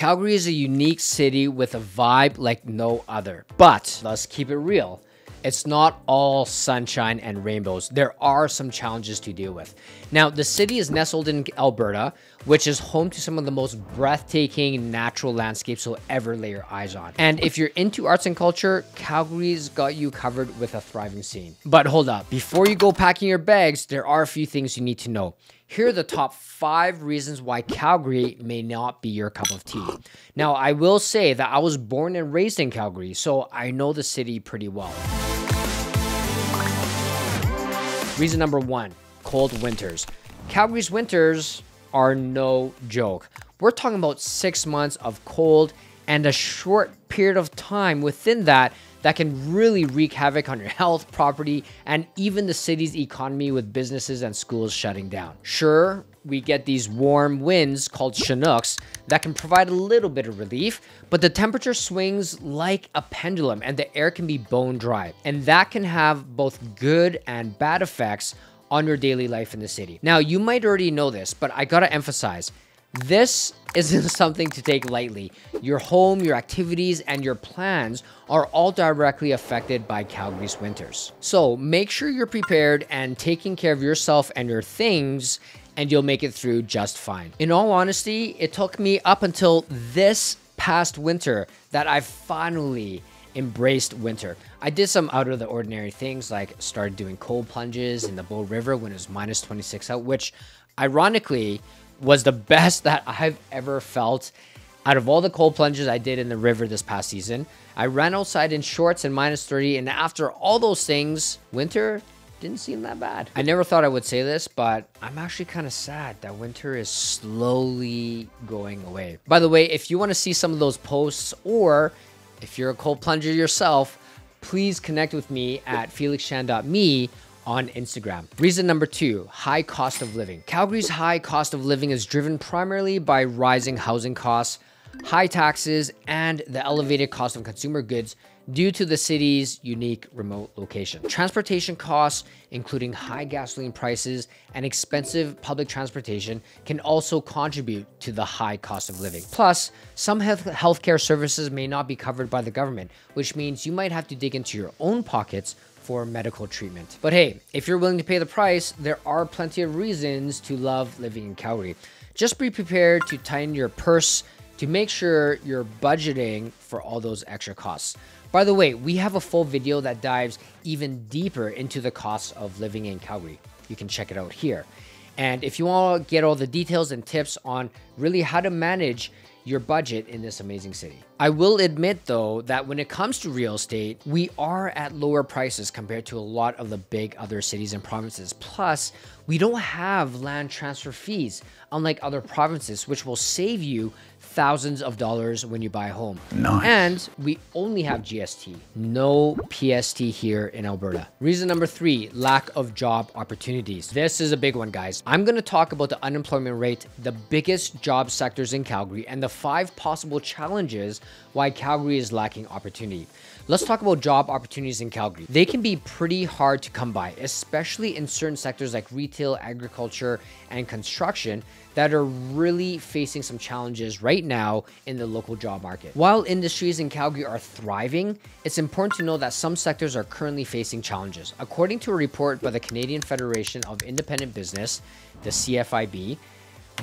Calgary is a unique city with a vibe like no other. But let's keep it real. It's not all sunshine and rainbows. There are some challenges to deal with. Now, the city is nestled in Alberta, which is home to some of the most breathtaking natural landscapes you'll ever lay your eyes on. And if you're into arts and culture, Calgary's got you covered with a thriving scene. But hold up, before you go packing your bags, there are a few things you need to know. Here are the top 5 reasons why Calgary may not be your cup of tea. Now, I will say that I was born and raised in Calgary, so I know the city pretty well. Reason number 1, cold winters. Calgary's winters are no joke. We're talking about 6 months of cold and a short period of time within that can really wreak havoc on your health, property, and even the city's economy with businesses and schools shutting down. Sure, we get these warm winds called Chinooks that can provide a little bit of relief, but the temperature swings like a pendulum and the air can be bone dry. And that can have both good and bad effects on your daily life in the city. Now, you might already know this, but I gotta emphasize, this isn't something to take lightly. Your home, your activities, and your plans are all directly affected by Calgary's winters. So make sure you're prepared and taking care of yourself and your things, and you'll make it through just fine. In all honesty, it took me up until this past winter that I finally embraced winter. I did some out of the ordinary things, like started doing cold plunges in the Bow River when it was minus 26 out, which ironically was the best that I've ever felt out of all the cold plunges I did in the river this past season. I ran outside in shorts and minus 30, and after all those things, winter didn't seem that bad. I never thought I would say this, but I'm actually kind of sad that winter is slowly going away. By the way, if you want to see some of those posts, or if you're a cold plunger yourself, please connect with me at felixchan.me on Instagram. Reason number 2, high cost of living. Calgary's high cost of living is driven primarily by rising housing costs, high taxes, and the elevated cost of consumer goods due to the city's unique remote location. Transportation costs, including high gasoline prices and expensive public transportation, can also contribute to the high cost of living. Plus, some healthcare services may not be covered by the government, which means you might have to dig into your own pockets for medical treatment. But hey, if you're willing to pay the price, there are plenty of reasons to love living in Calgary. Just be prepared to tighten your purse to make sure you're budgeting for all those extra costs. By the way, we have a full video that dives even deeper into the costs of living in Calgary. You can check it out here. And if you want to get all the details and tips on really how to manage your budget in this amazing city. I will admit though that when it comes to real estate, we are at lower prices compared to a lot of the big other cities and provinces. Plus, we don't have land transfer fees, unlike other provinces, which will save you thousands of dollars when you buy a home. Nice. And we only have GST, no PST here in Alberta. Reason number 3, lack of job opportunities. This is a big one, guys. I'm going to talk about the unemployment rate, the biggest job sectors in Calgary, and the 5 possible challenges why Calgary is lacking opportunity. Let's talk about job opportunities in Calgary. They can be pretty hard to come by, especially in certain sectors like retail, agriculture, and construction that are really facing some challenges right now in the local job market. While industries in Calgary are thriving, it's important to know that some sectors are currently facing challenges. According to a report by the Canadian Federation of Independent Business, the CFIB,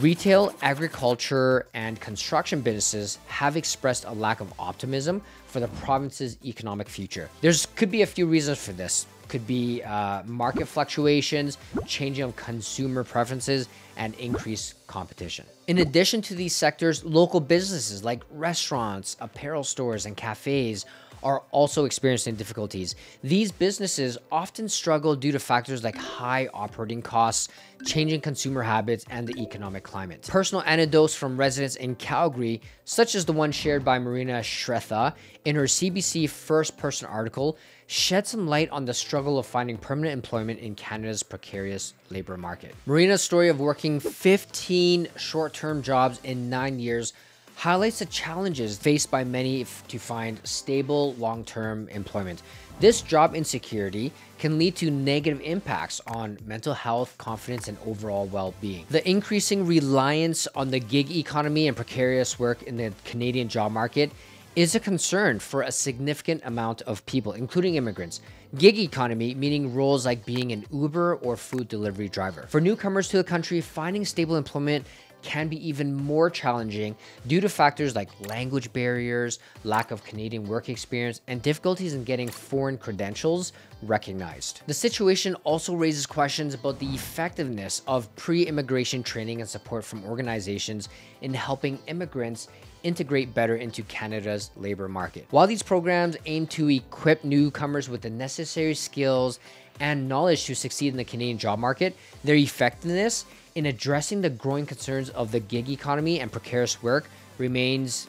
retail, agriculture, and construction businesses have expressed a lack of optimism for the province's economic future. Could be a few reasons for this. Could be market fluctuations, changing of consumer preferences, and increased competition. In addition to these sectors, local businesses like restaurants, apparel stores, and cafes are also experiencing difficulties. These businesses often struggle due to factors like high operating costs, changing consumer habits, and the economic climate. Personal anecdotes from residents in Calgary, such as the one shared by Marina Shretha in her CBC First Person article, shed some light on the struggle of finding permanent employment in Canada's precarious labor market. Marina's story of working 15 short-term jobs in 9 years highlights the challenges faced by many to find stable long-term employment. This job insecurity can lead to negative impacts on mental health, confidence, and overall well-being. The increasing reliance on the gig economy and precarious work in the Canadian job market is a concern for a significant amount of people, including immigrants. Gig economy, meaning roles like being an Uber or food delivery driver. For newcomers to the country, finding stable employment can be even more challenging due to factors like language barriers, lack of Canadian work experience, and difficulties in getting foreign credentials recognized. The situation also raises questions about the effectiveness of pre-immigration training and support from organizations in helping immigrants integrate better into Canada's labor market. While these programs aim to equip newcomers with the necessary skills and knowledge to succeed in the Canadian job market, their effectiveness in addressing the growing concerns of the gig economy and precarious work remains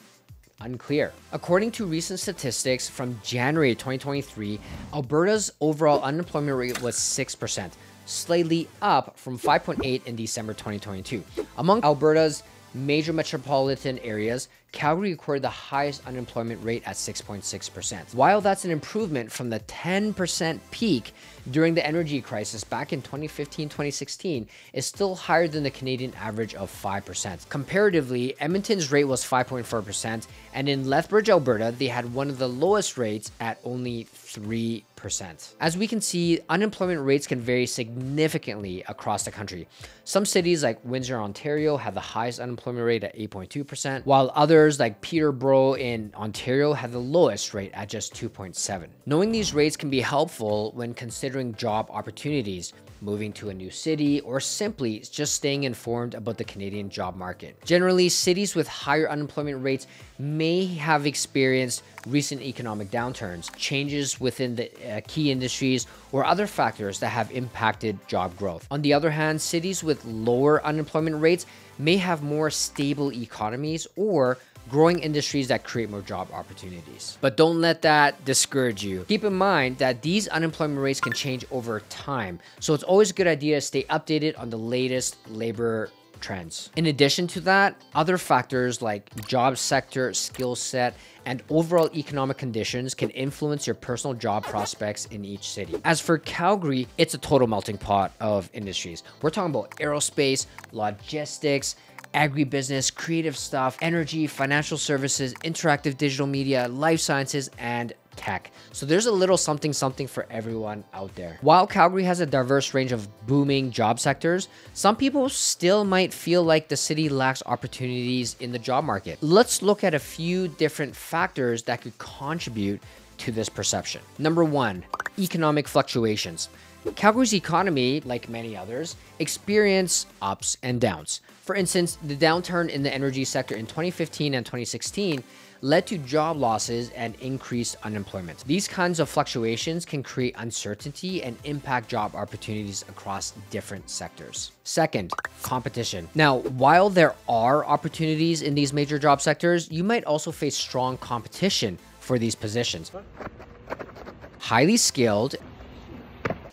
unclear. According to recent statistics from January 2023, Alberta's overall unemployment rate was 6%, slightly up from 5.8% in December 2022. Among Alberta's major metropolitan areas, Calgary recorded the highest unemployment rate at 6.6%. While that's an improvement from the 10% peak during the energy crisis back in 2015-2016, it's still higher than the Canadian average of 5%. Comparatively, Edmonton's rate was 5.4%, and in Lethbridge, Alberta, they had one of the lowest rates at only 3%. As we can see, unemployment rates can vary significantly across the country. Some cities like Windsor, Ontario have the highest unemployment rate at 8.2%, while others like Peterborough in Ontario have the lowest rate at just 2.7%. Knowing these rates can be helpful when considering job opportunities, moving to a new city, or simply just staying informed about the Canadian job market. Generally, cities with higher unemployment rates may have experienced recent economic downturns, changes within the key industries, or other factors that have impacted job growth. On the other hand, cities with lower unemployment rates may have more stable economies or growing industries that create more job opportunities. But don't let that discourage you. Keep in mind that these unemployment rates can change over time, so it's always a good idea to stay updated on the latest labor trends. In addition to that, other factors like job sector, skill set, and overall economic conditions can influence your personal job prospects in each city. As for Calgary, it's a total melting pot of industries. We're talking about aerospace, logistics, agribusiness, creative stuff, energy, financial services, interactive digital media, life sciences, and tech. So there's a little something for everyone out there. While Calgary has a diverse range of booming job sectors, some people still might feel like the city lacks opportunities in the job market. Let's look at a few different factors that could contribute to this perception. Number one, economic fluctuations. Calgary's economy, like many others, experience ups and downs. For instance, the downturn in the energy sector in 2015 and 2016 led to job losses and increased unemployment. These kinds of fluctuations can create uncertainty and impact job opportunities across different sectors. Second, competition. Now, while there are opportunities in these major job sectors, you might also face strong competition for these positions. Highly skilled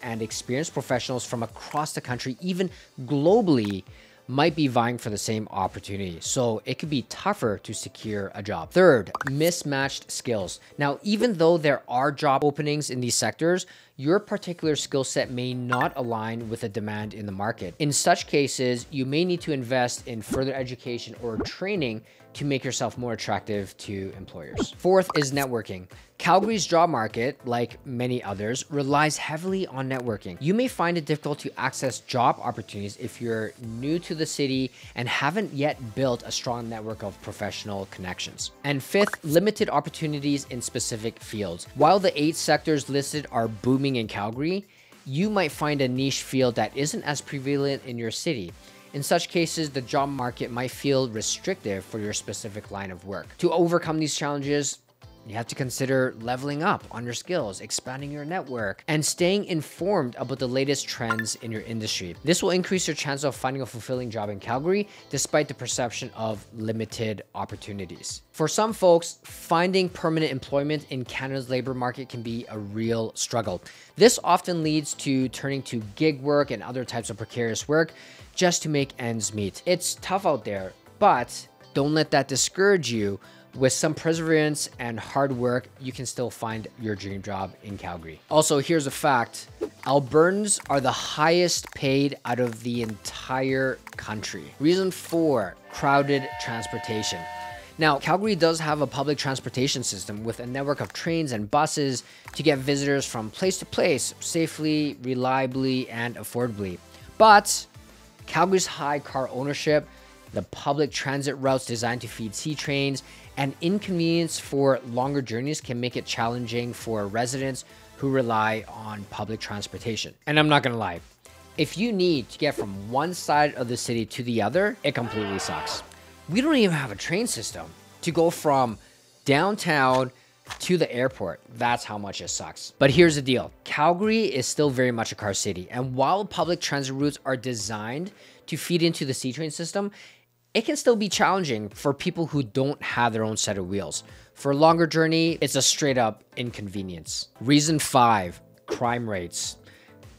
and experienced professionals from across the country, even globally, might be vying for the same opportunity, so it could be tougher to secure a job. Third, mismatched skills. Now, even though there are job openings in these sectors, your particular skill set may not align with the demand in the market. In such cases, you may need to invest in further education or training to make yourself more attractive to employers. Fourth is networking. Calgary's job market, like many others, relies heavily on networking. You may find it difficult to access job opportunities if you're new to the city and haven't yet built a strong network of professional connections. And fifth, limited opportunities in specific fields. While the 8 sectors listed are booming in Calgary, you might find a niche field that isn't as prevalent in your city. In such cases, the job market might feel restrictive for your specific line of work. To overcome these challenges, you have to consider leveling up on your skills, expanding your network, and staying informed about the latest trends in your industry. This will increase your chance of finding a fulfilling job in Calgary, despite the perception of limited opportunities. For some folks, finding permanent employment in Canada's labor market can be a real struggle. This often leads to turning to gig work and other types of precarious work just to make ends meet. It's tough out there, but don't let that discourage you. With some perseverance and hard work, you can still find your dream job in Calgary. Also, here's a fact. Albertans are the highest paid out of the entire country. Reason 4, crowded transportation. Now, Calgary does have a public transportation system with a network of trains and buses to get visitors from place to place safely, reliably, and affordably. But Calgary's high car ownership, the public transit routes designed to feed C trains, and inconvenience for longer journeys can make it challenging for residents who rely on public transportation. And I'm not gonna lie, if you need to get from one side of the city to the other, it completely sucks. We don't even have a train system to go from downtown to the airport. That's how much it sucks. But here's the deal. Calgary is still very much a car city. And while public transit routes are designed to feed into the C-train system, it can still be challenging for people who don't have their own set of wheels. For a longer journey, it's a straight up inconvenience. Reason 5, crime rates.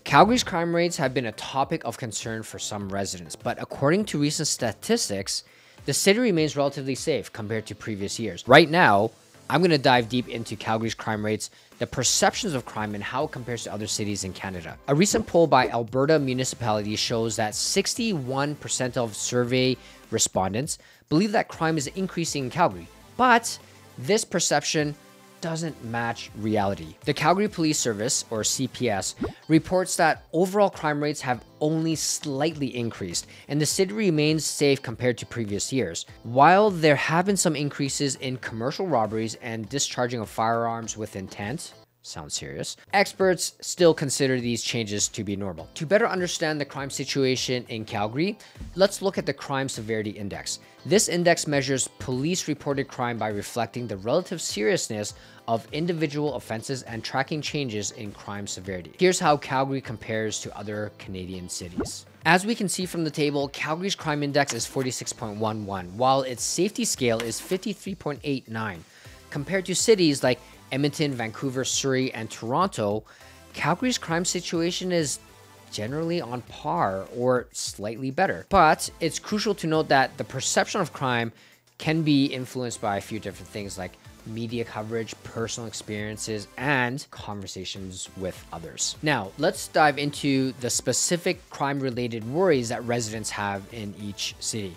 Calgary's crime rates have been a topic of concern for some residents, but according to recent statistics, the city remains relatively safe compared to previous years. Right now, I'm going to dive deep into Calgary's crime rates, the perceptions of crime, and how it compares to other cities in Canada. A recent poll by Alberta municipalities shows that 61% of survey respondents believe that crime is increasing in Calgary, but this perception doesn't match reality. The Calgary Police Service, or CPS, reports that overall crime rates have only slightly increased, and the city remains safe compared to previous years. While there have been some increases in commercial robberies and discharging of firearms with intent, sounds serious, experts still consider these changes to be normal. To better understand the crime situation in Calgary, let's look at the Crime Severity Index. This index measures police reported crime by reflecting the relative seriousness of individual offenses and tracking changes in crime severity. Here's how Calgary compares to other Canadian cities. As we can see from the table, Calgary's crime index is 46.11, while its safety scale is 53.89. Compared to cities like Edmonton, Vancouver, Surrey, and Toronto, Calgary's crime situation is generally on par or slightly better. But it's crucial to note that the perception of crime can be influenced by a few different things like media coverage, personal experiences, and conversations with others. Now, let's dive into the specific crime-related worries that residents have in each city.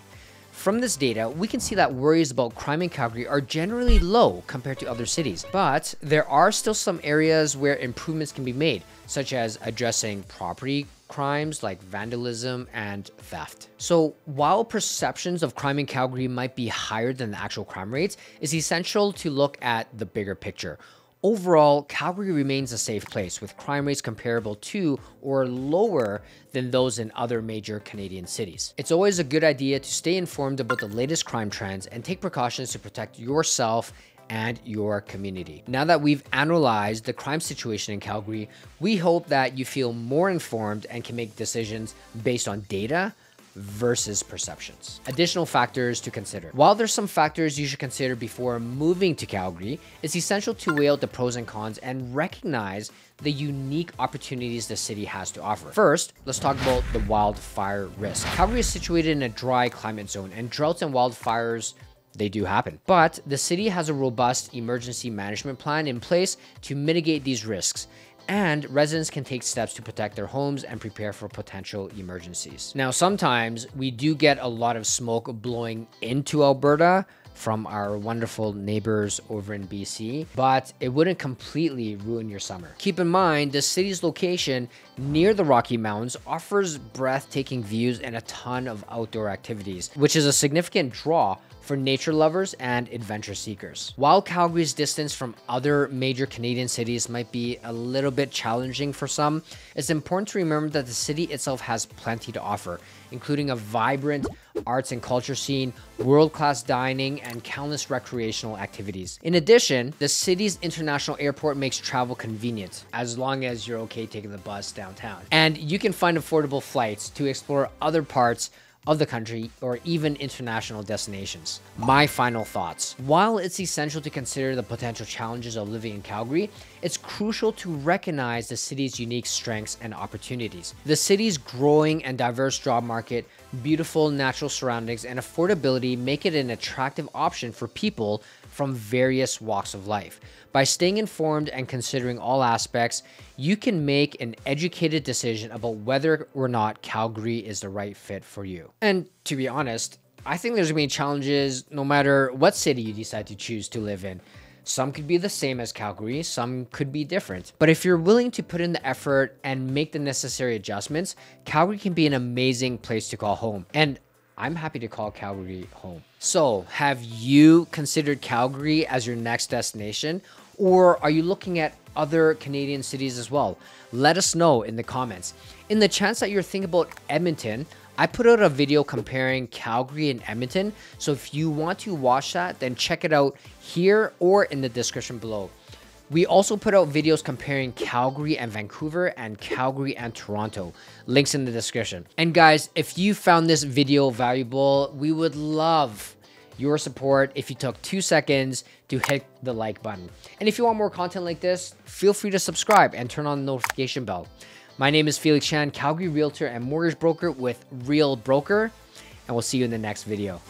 From this data, we can see that worries about crime in Calgary are generally low compared to other cities, but there are still some areas where improvements can be made, such as addressing property crimes like vandalism and theft. So while perceptions of crime in Calgary might be higher than the actual crime rates, it's essential to look at the bigger picture. Overall, Calgary remains a safe place with crime rates comparable to or lower than those in other major Canadian cities. It's always a good idea to stay informed about the latest crime trends and take precautions to protect yourself and your community. Now that we've analyzed the crime situation in Calgary, we hope that you feel more informed and can make decisions based on data versus perceptions. Additional factors to consider. While there's some factors you should consider before moving to Calgary, it's essential to weigh out the pros and cons and recognize the unique opportunities the city has to offer. First, let's talk about the wildfire risk. Calgary is situated in a dry climate zone, and droughts and wildfires, they do happen. But the city has a robust emergency management plan in place to mitigate these risks, and residents can take steps to protect their homes and prepare for potential emergencies. Now, sometimes we do get a lot of smoke blowing into Alberta from our wonderful neighbors over in BC, but it wouldn't completely ruin your summer. Keep in mind, the city's location near the Rocky Mountains offers breathtaking views and a ton of outdoor activities, which is a significant draw for nature lovers and adventure seekers. While Calgary's distance from other major Canadian cities might be a little bit challenging for some, it's important to remember that the city itself has plenty to offer, including a vibrant arts and culture scene, world-class dining, and countless recreational activities. In addition, the city's international airport makes travel convenient, as long as you're okay taking the bus downtown. And you can find affordable flights to explore other parts of the country or even international destinations. My final thoughts. While it's essential to consider the potential challenges of living in Calgary, it's crucial to recognize the city's unique strengths and opportunities. The city's growing and diverse job market, beautiful natural surroundings, and affordability make it an attractive option for people from various walks of life. By staying informed and considering all aspects, you can make an educated decision about whether or not Calgary is the right fit for you. And to be honest, I think there's going to be challenges no matter what city you decide to choose to live in. Some could be the same as Calgary, some could be different. But if you're willing to put in the effort and make the necessary adjustments, Calgary can be an amazing place to call home. And I'm happy to call Calgary home. So, have you considered Calgary as your next destination? Or are you looking at other Canadian cities as well? Let us know in the comments. In the chance that you're thinking about Edmonton, I put out a video comparing Calgary and Edmonton. So if you want to watch that, then check it out here or in the description below. We also put out videos comparing Calgary and Vancouver and Calgary and Toronto. Links in the description. And guys, if you found this video valuable, we would love your support if you took 2 seconds to hit the like button. And if you want more content like this, feel free to subscribe and turn on the notification bell. My name is Felix Chan, Calgary Realtor and Mortgage Broker with Real Broker, and we'll see you in the next video.